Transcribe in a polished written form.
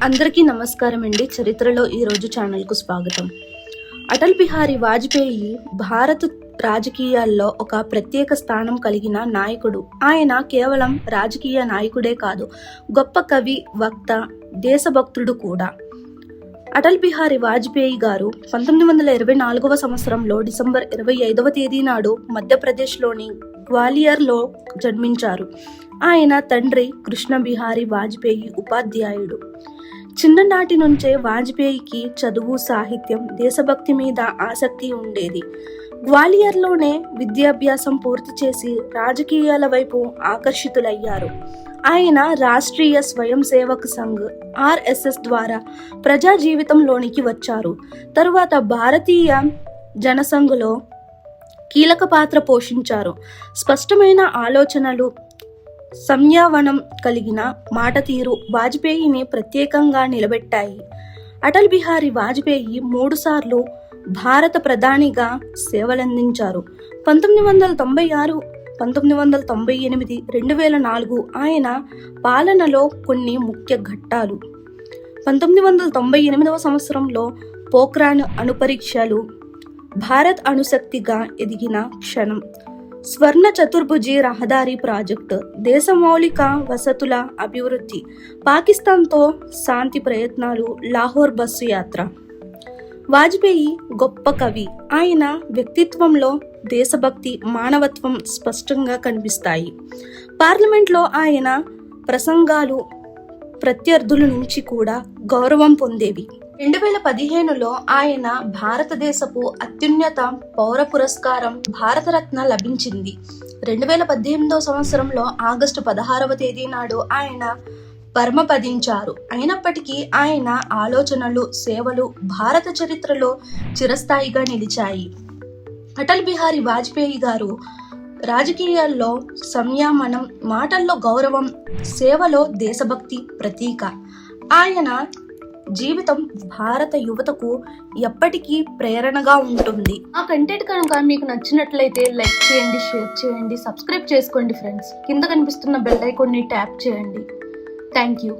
అందరికీ నమస్కారం అండి. చరిత్రలో ఈరోజు ఛానల్కు స్వాగతం. అటల్ బిహారీ వాజ్పేయి భారత రాజకీయాల్లో ఒక ప్రత్యేక స్థానం కలిగిన నాయకుడు. ఆయన కేవలం రాజకీయ నాయకుడే కాదు, గొప్ప కవి, వక్త, దేశభక్తుడు కూడా. అటల్ బిహారీ వాజ్పేయి గారు 1924వ సంవత్సరంలో డిసెంబర్ 25వ తేదీ నాడు మధ్యప్రదేశ్లోని గ్వాలియర్లో జన్మించారు. ఆయన తండ్రి కృష్ణ బిహారీ వాజ్పేయి ఉపాధ్యాయుడు. చిన్ననాటి నుంచే వాజ్పేయికి చదువు, సాహిత్యం, దేశభక్తి మీద ఆసక్తి ఉండేది. గ్వాలియర్లోనే విద్యాభ్యాసం పూర్తి చేసి రాజకీయాల వైపు ఆకర్షితులయ్యారు. ఆయన రాష్ట్రీయ స్వయం సేవక్ సంఘ్ RSS ద్వారా ప్రజా జీవితంలోనికి వచ్చారు. తరువాత భారతీయ జనసంఘ్లో కీలక పాత్ర పోషించారు. స్పష్టమైన ఆలోచనలు, సంయమనం కలిగిన మాట తీరు వాజ్పేయిని ప్రత్యేకంగా నిలబెట్టాయి. అటల్ బిహారీ వాజ్పేయి 3 సార్లు భారత ప్రధానిగా సేవలందించారు. 1996, 1998, 2004 ఆయన పాలనలో కొన్ని ముఖ్య ఘట్టాలు. 1998వ సంవత్సరంలో పోఖ్రాన్ అణుపరీక్షలు, భారత్ అణుశక్తిగా ఎదిగిన క్షణం, స్వర్ణ చతుర్భుజి రహదారి ప్రాజెక్టు, దేశ మౌలిక వసతుల అభివృద్ధి, పాకిస్తాన్తో శాంతి ప్రయత్నాలు, లాహోర్ బస్సు యాత్ర. వాజ్పేయి గొప్ప కవి. ఆయన వ్యక్తిత్వంలో దేశభక్తి, మానవత్వం స్పష్టంగా కనిపిస్తాయి. పార్లమెంట్లో ఆయన ప్రసంగాలు ప్రత్యర్థుల నుంచి కూడా గౌరవం పొందేవి. 2015లో ఆయన భారతదేశపు అత్యున్నత పౌర పురస్కారం భారతరత్న లభించింది. 2018వ సంవత్సరంలో ఆగస్టు 16వ తేదీ నాడు ఆయన పరమపదించారు. అయినప్పటికీ ఆయన ఆలోచనలు, సేవలు భారత చరిత్రలో చిరస్థాయిగా నిలిచాయి. అటల్ బిహారీ వాజ్పేయి గారు రాజకీయాల్లో సంయమనం, మాటల్లో గౌరవం, సేవలో దేశభక్తి ప్రతీక. ఆయన జీవితం భారత యువతకు ఎప్పటికీ ప్రేరణగా ఉంటుంది. ఆ కంటెంట్ కనుక మీకు నచ్చినట్లయితే లైక్ చేయండి, షేర్ చేయండి, సబ్స్క్రైబ్ చేసుకోండి ఫ్రెండ్స్. కింద కనిపిస్తున్న బెల్ ఐకాన్ని ట్యాప్ చేయండి. Thank you.